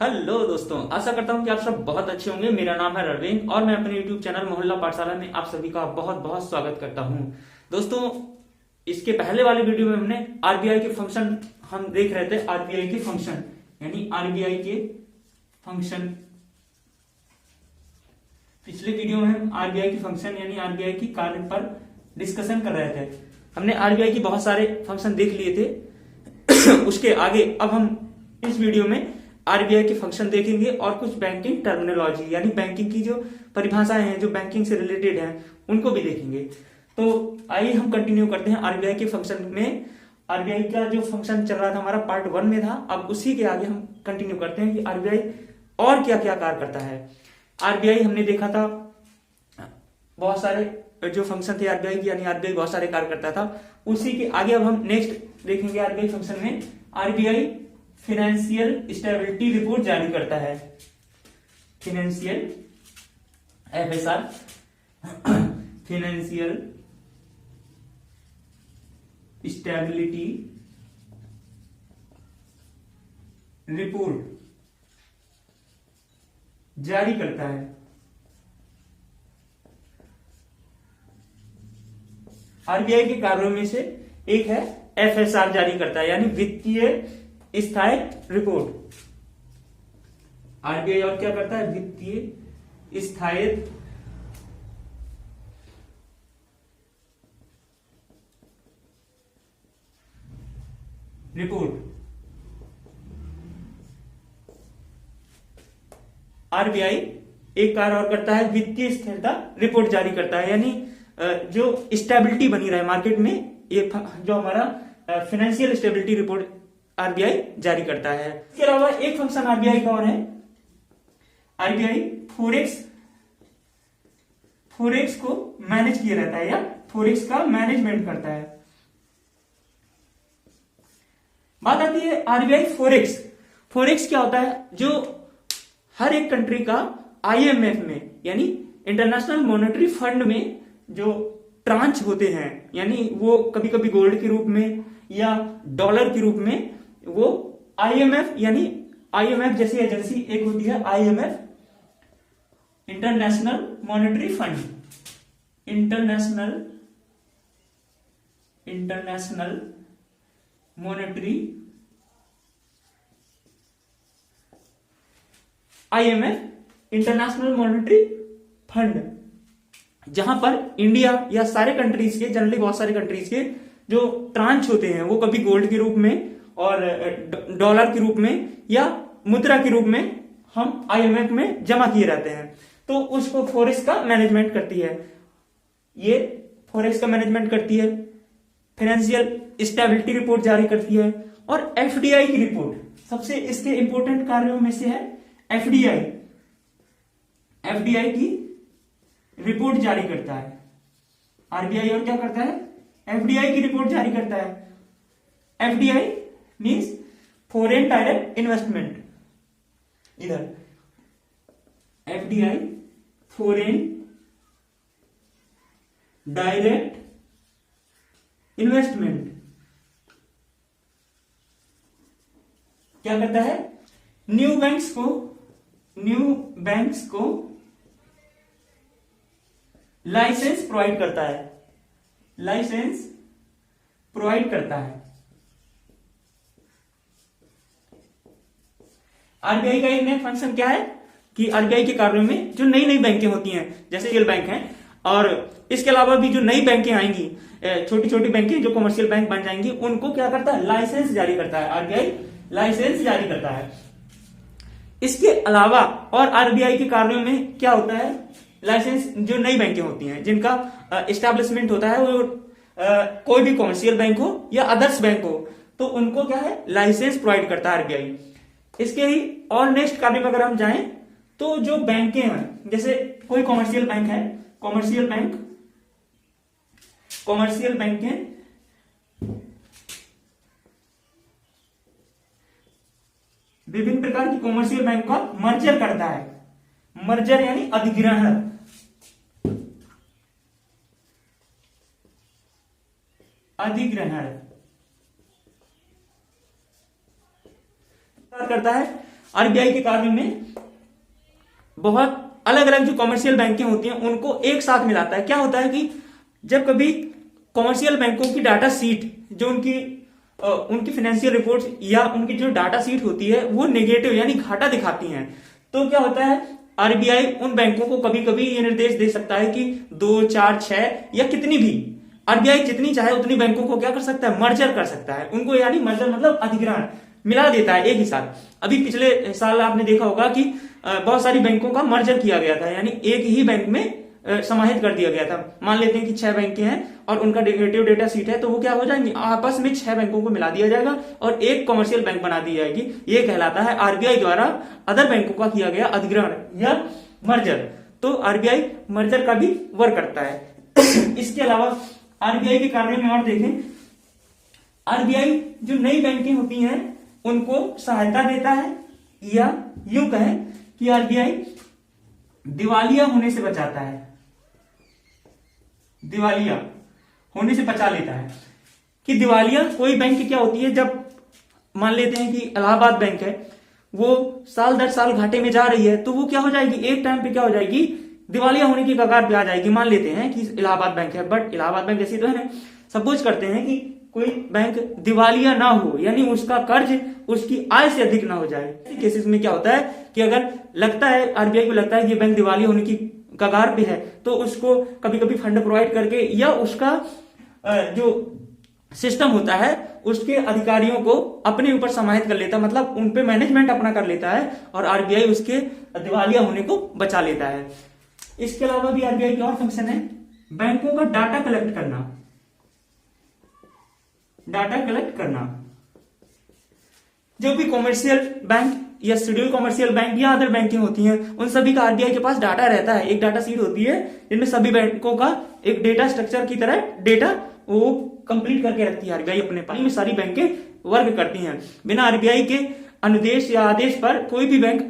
Hello दोस्तों, आशा करता हूँ कि आप सब बहुत अच्छे होंगे। मेरा नाम है रविंद्र और मैं अपने यूट्यूब चैनल मोहल्ला पाठशाला में आप सभी का बहुत बहुत स्वागत करता हूँ। दोस्तों, इसके पहले वाले वीडियो में हमने आरबीआई के फंक्शन हम देख रहे थे। आरबीआई के फंक्शन यानी आरबीआई के फंक्शन, पिछले वीडियो में हम आरबीआई के फंक्शन यानी आरबीआई की कार्य पर डिस्कशन कर रहे थे। हमने आरबीआई के बहुत सारे फंक्शन देख लिए थे। उसके आगे अब हम इस वीडियो में आरबीआई के फंक्शन देखेंगे और कुछ बैंकिंग टर्मिनोलॉजी यानी बैंकिंग की जो परिभाषाएं हैं जो बैंकिंग से रिलेटेड हैं उनको भी देखेंगे। तो आइए हम कंटिन्यू करते हैं आरबीआई के फंक्शन में। आरबीआई का जो फंक्शन चल रहा था हमारा पार्ट 1 में था, अब उसी के आगे हम कंटिन्यू करते हैं कि आरबीआई और क्या क्या कार्य करता है। आरबीआई हमने देखा था बहुत सारे जो फंक्शन थे आरबीआई की, यानी आरबीआई बहुत सारे कार्य करता था। उसी के आगे अब हम नेक्स्ट देखेंगे आरबीआई फंक्शन में आरबीआई फाइनेंशियल स्टेबिलिटी रिपोर्ट जारी करता है। Financial FSR, financial stability report जारी करता है। आरबीआई के कार्यों में से एक है एफएसआर जारी करता है यानी वित्तीय स्थायित्व रिपोर्ट। आरबीआई और क्या करता है? वित्तीय स्थायित्व रिपोर्ट। आरबीआई एक कार्य और करता है, वित्तीय स्थिरता रिपोर्ट जारी करता है यानी जो स्टेबिलिटी बनी रहे मार्केट में, ये जो हमारा फाइनेंशियल स्टेबिलिटी रिपोर्ट आरबीआई जारी करता है। इसके अलावा एक फंक्शन आरबीआई का और है, आरबीआई फोरेक्स को मैनेज किया रहता है या फोरेक्स का मैनेजमेंट करता है। बात आती है आरबीआई फोरेक्स क्या होता है? जो हर एक कंट्री का आईएमएफ में यानी इंटरनेशनल मॉनेटरी फंड में जो ट्रांच होते हैं, यानी वो कभी कभी गोल्ड के रूप में या डॉलर के रूप में, वो आईएमएफ यानी आईएमएफ जैसी एजेंसी एक होती है IMF, international monetary fund, international monetary IMF international monetary fund, जहां पर इंडिया या सारे कंट्रीज के, जनरली बहुत सारे कंट्रीज के जो ट्रांच होते हैं वो कभी गोल्ड के रूप में और डॉलर के रूप में या मुद्रा के रूप में हम आईएमएफ में जमा किए रहते हैं। तो उसको फोरेक्स का मैनेजमेंट करती है, ये फोरेक्स का मैनेजमेंट करती है, फाइनेंशियल स्टेबिलिटी रिपोर्ट जारी करती है। और एफडीआई की रिपोर्ट सबसे इसके इंपॉर्टेंट कार्यों में से है एफडीआई की रिपोर्ट जारी करता है। आरबीआई और क्या करता है? एफडीआई की रिपोर्ट जारी करता है। FDI means foreign direct investment. इधर एफडीआई फॉरेन डायरेक्ट इन्वेस्टमेंट क्या करता है? न्यू बैंक्स को लाइसेंस प्रोवाइड करता है, लाइसेंस प्रोवाइड करता है। आरबीआई का एक नया फंक्शन क्या है कि आरबीआई के कार्यों में जो नई बैंकें होती हैं जैसे रियल बैंक हैं, और इसके अलावा भी जो नई बैंकें आएंगी, छोटी छोटी बैंकें जो कमर्शियल बैंक बन जाएंगी, उनको क्या करता है? लाइसेंस जारी करता है। आरबीआई लाइसेंस जारी करता है। इसके अलावा और आरबीआई के कार्यों में क्या होता है? लाइसेंस, जो नई बैंकें होती हैं जिनका एस्टेब्लिशमेंट होता है, वो कोई भी कमर्शियल बैंक हो या अदर्स बैंक हो, तो उनको क्या है? लाइसेंस प्रोवाइड करता है आरबीआई। इसके ही और नेक्स्ट कार्य में अगर हम जाएं तो जो बैंकें हैं, जैसे कोई कमर्शियल बैंक है, कमर्शियल बैंकें विभिन्न प्रकार की कमर्शियल बैंक का मर्जर करता है। मर्जर यानी अधिग्रहण, करता है आरबीआई के कार्य में बहुत अलग अलग जो कॉमर्शियल बैंकें होती हैं उनको एक साथ मिलाता है। क्या होता है कि जब कभी कॉमर्शियल बैंकों की डाटा सीट जो उनकी फाइनेंशियल रिपोर्ट्स या उनकी जो डाटा सीट होती है वो नेगेटिव यानी घाटा दिखाती हैं, तो क्या होता है आरबीआई उन बैंकों को कभी कभी ये निर्देश दे सकता है कि 2, 4, 6 या कितनी भी आरबीआई जितनी चाहे उतनी बैंकों को क्या कर सकता है, मर्जर कर सकता है उनको, यानी मर्जर मतलब अधिग्रहण मिला देता है एक ही साथ। अभी पिछले साल आपने देखा होगा कि बहुत सारी बैंकों का मर्जर किया गया था, यानी एक ही बैंक में समाहित कर दिया गया था। मान लेते हैं कि 6 बैंकें हैं और उनका नेगेटिव डेटा सीट है, तो वो क्या हो जाएंगे, आपस में 6 बैंकों को मिला दिया जाएगा और एक कमर्शियल बैंक बना दी जाएगी। ये कहलाता है आरबीआई द्वारा अदर बैंकों का किया गया अधिग्रहण या मर्जर। तो आरबीआई मर्जर का भी वर्क करता है। इसके अलावा आरबीआई के कार्य में और देखें, आरबीआई जो नई बैंकें होती हैं उनको सहायता देता है, या यूं कहें कि आरबीआई दिवालिया होने से बचाता है, दिवालिया होने से बचा लेता है। कि दिवालिया कोई बैंक क्या होती है, जब मान लेते हैं कि इलाहाबाद बैंक है, वो साल दर साल घाटे में जा रही है, तो वो क्या हो जाएगी, एक टाइम पे क्या हो जाएगी, दिवालिया होने की कगार पे आ जाएगी। मान लेते हैं कि इलाहाबाद बैंक है, बट इलाहाबाद बैंक जैसी तो है ना, सपोज करते हैं कि कोई बैंक दिवालिया ना हो, यानी उसका कर्ज उसकी आय से अधिक ना हो जाए। केसेस में क्या होता है कि अगर लगता है आरबीआई को लगता है कि बैंक दिवालिया होने की कगार पे है, तो उसको कभी कभी फंड प्रोवाइड करके या उसका जो सिस्टम होता है उसके अधिकारियों को अपने ऊपर समाहित कर लेता है, मतलब उन पे मैनेजमेंट अपना कर लेता है और आरबीआई उसके दिवालिया होने को बचा लेता है। इसके अलावा भी आरबीआई का और फंक्शन है बैंकों का डाटा कलेक्ट करना, डाटा कलेक्ट करना। जो भी कॉमर्शियल बैंक या शेड्यूल कॉमर्शियल बैंक या अदर बैंकें होती हैं उन सभी का आरबीआई के पास डाटा रहता है, एक डाटा सीट होती है जिनमें सभी बैंकों का एक डेटा स्ट्रक्चर की तरह डेटा वो कंप्लीट करके रखती है आरबीआई अपने पास में। सारी बैंकें वर्क करती हैं, बिना आरबीआई के अनुदेश या आदेश पर कोई भी बैंक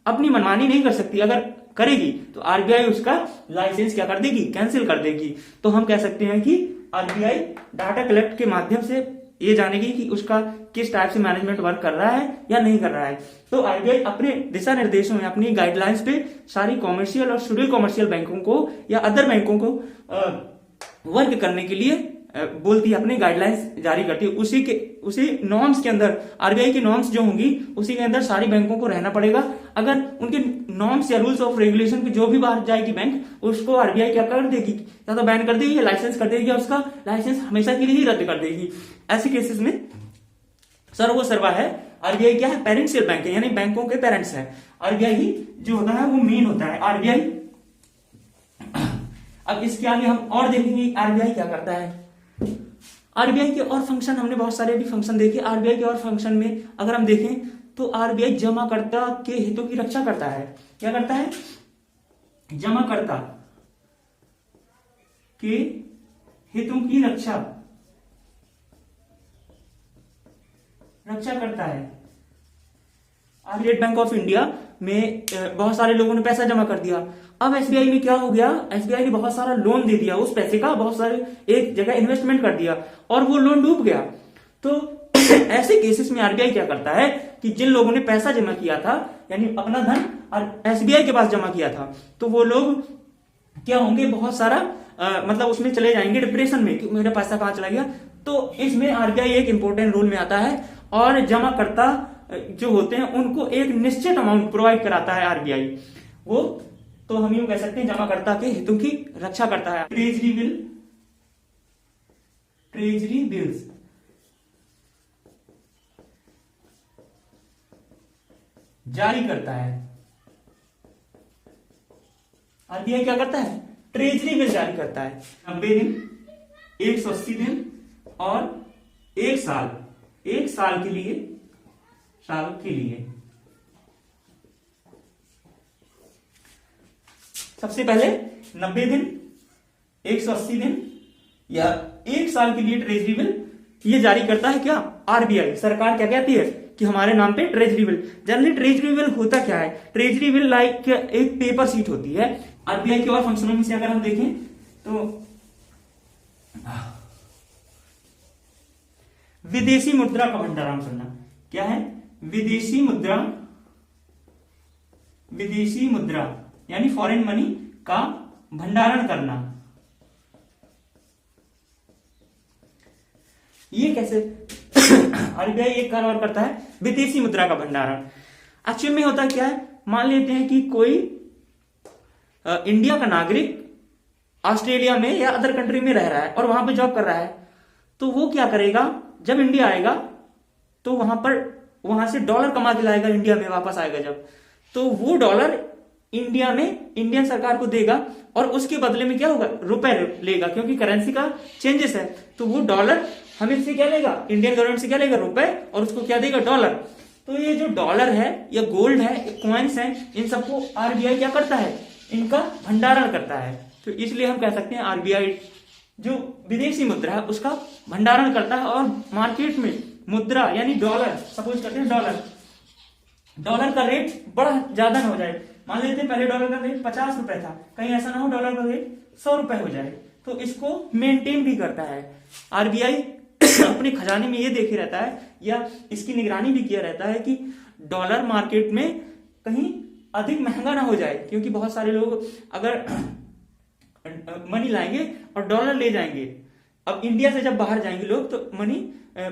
अपनी मनमानी नहीं कर सकती। अगर करेगी तो आरबीआई उसका लाइसेंस क्या कर देगी, कैंसिल कर देगी। तो हम कह सकते हैं कि आरबीआई डाटा कलेक्ट के माध्यम से ये जानेगी कि उसका किस टाइप से मैनेजमेंट वर्क कर रहा है या नहीं कर रहा है। तो आरबीआई अपने दिशा निर्देशों में, अपनी गाइडलाइंस पे सारी कॉमर्शियल और शेड्यूल कॉमर्शियल बैंकों को या अदर बैंकों को वर्क करने के लिए बोलती है, अपनी गाइडलाइंस जारी करती है। उसी नॉर्म्स के अंदर, आरबीआई की नॉर्म्स जो होंगी उसी के अंदर सारी बैंकों को रहना पड़ेगा। अगर उनके नॉर्म्स या रूल्स ऑफ रेगुलेशन की जो भी बाहर जाएगी बैंक, उसको आरबीआई क्या कर देगी, या तो बैन कर देगी या लाइसेंस कर देगी या उसका लाइसेंस हमेशा के लिए ही रद्द कर देगी। ऐसे केसेस में सर्वसर्वा है आरबीआई क्या है, पेरेंशियल बैंक है, यानी बैंकों के पेरेंट्स है। आरबीआई ही जो होता है वो मेन होता है आरबीआई। अब इसके आगे हम और देखेंगे आरबीआई क्या करता है। आरबीआई के और फंक्शन, हमने बहुत सारे भी फंक्शन देखे। आरबीआई के और फंक्शन में अगर हम देखें तो आरबीआई जमाकर्ता के हितों की रक्षा करता है। क्या करता है, जमाकर्ता के हितों की रक्षा करता है। स्टेट बैंक ऑफ इंडिया में बहुत सारे लोगों ने पैसा जमा कर दिया। अब एसबीआई में क्या हो गया, एसबीआई ने बहुत सारा लोन दे दिया, उस पैसे का बहुत सारे एक जगह इन्वेस्टमेंट कर दिया और वो लोन डूब गया। तो ऐसे केसेस में आरबीआई क्या करता है कि जिन लोगों ने पैसा जमा किया था, यानी अपना धन एसबीआई के पास जमा किया था, तो वो लोग क्या होंगे, बहुत सारा मतलब उसमें चले जाएंगे डिप्रेशन में कि मेरा पैसा कहां चला गया। तो इसमें आरबीआई एक इंपॉर्टेंट रोल में आता है और जमाकर्ता जो होते हैं उनको एक निश्चित अमाउंट प्रोवाइड कराता है आरबीआई। वो तो हम यूं कह सकते हैं जमाकर्ता के हितों की रक्षा करता है। ट्रेजरी बिल्स जारी करता है। आरबीआई क्या करता है, ट्रेजरी बिल जारी करता है। 90 दिन, 180 दिन और 1 साल, 1 साल के लिए सबसे पहले 90 दिन, 180 दिन या 1 साल के लिए ट्रेजरी बिल ये जारी करता है। क्या, आरबीआई, सरकार क्या कहती है कि हमारे नाम पे treasury bill. Generally treasury bill होता क्या है, ट्रेजरी बिल लाइक एक पेपर शीट होती है। आरबीआई के और फंक्शनों में से अगर हम देखें तो विदेशी मुद्रा का भंडारण करना। क्या है, विदेशी मुद्रा विदेशी मुद्रा यानी फॉरेन मनी का भंडारण करना। ये कैसे? आरबीआई एक कार्य और करता है विदेशी मुद्रा का भंडारण। एक्चुअल में होता क्या है, मान लेते हैं कि कोई इंडिया का नागरिक ऑस्ट्रेलिया में या अदर कंट्री में रह रहा है और वहां पे जॉब कर रहा है, तो वो क्या करेगा, जब इंडिया आएगा तो वहां से डॉलर कमा के लाएगा, इंडिया में वापस आएगा जब, तो वो डॉलर इंडिया में इंडियन सरकार को देगा और उसके बदले में क्या होगा, रुपए लेगा, क्योंकि करेंसी का चेंजेस है। तो वो डॉलर हमें से क्या लेगा, इंडियन गवर्नमेंट से क्या लेगा, रुपए, और उसको क्या देगा, डॉलर। तो ये जो डॉलर है या गोल्ड है, कॉइन्स हैं, इन सबको आरबीआई क्या करता है, इनका भंडारण करता है। तो इसलिए हम कह सकते हैं आरबीआई जो विदेशी मुद्रा है उसका भंडारण करता है और मार्केट में मुद्रा यानी डॉलर, सपोज करते हैं डॉलर का रेट बड़ा ज्यादा ना हो जाए। मान लेते हैं पहले डॉलर का रेट 50 रुपए था, कहीं ऐसा ना हो डॉलर का रेट 100 रुपए हो जाए, तो इसको मेंटेन भी करता है आरबीआई। अपने खजाने में ये देखे रहता है या इसकी निगरानी भी किया रहता है कि डॉलर मार्केट में कहीं अधिक महंगा ना हो जाए, क्योंकि बहुत सारे लोग अगर मनी लाएंगे और डॉलर ले जाएंगे, अब इंडिया से जब बाहर जाएंगे लोग तो मनी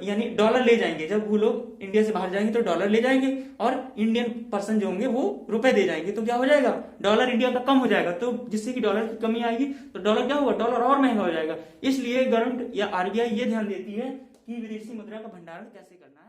यानी डॉलर ले जाएंगे, जब वो लोग इंडिया से बाहर जाएंगे तो डॉलर ले जाएंगे और इंडियन पर्सन जो होंगे वो रुपए दे जाएंगे, तो क्या हो जाएगा, डॉलर इंडिया का कम हो जाएगा, तो जिससे कि डॉलर की कमी आएगी तो डॉलर क्या होगा, डॉलर और महंगा हो जाएगा। इसलिए गवर्नमेंट या आरबीआई ये ध्यान देती है कि विदेशी मुद्रा का भंडारण कैसे करना है।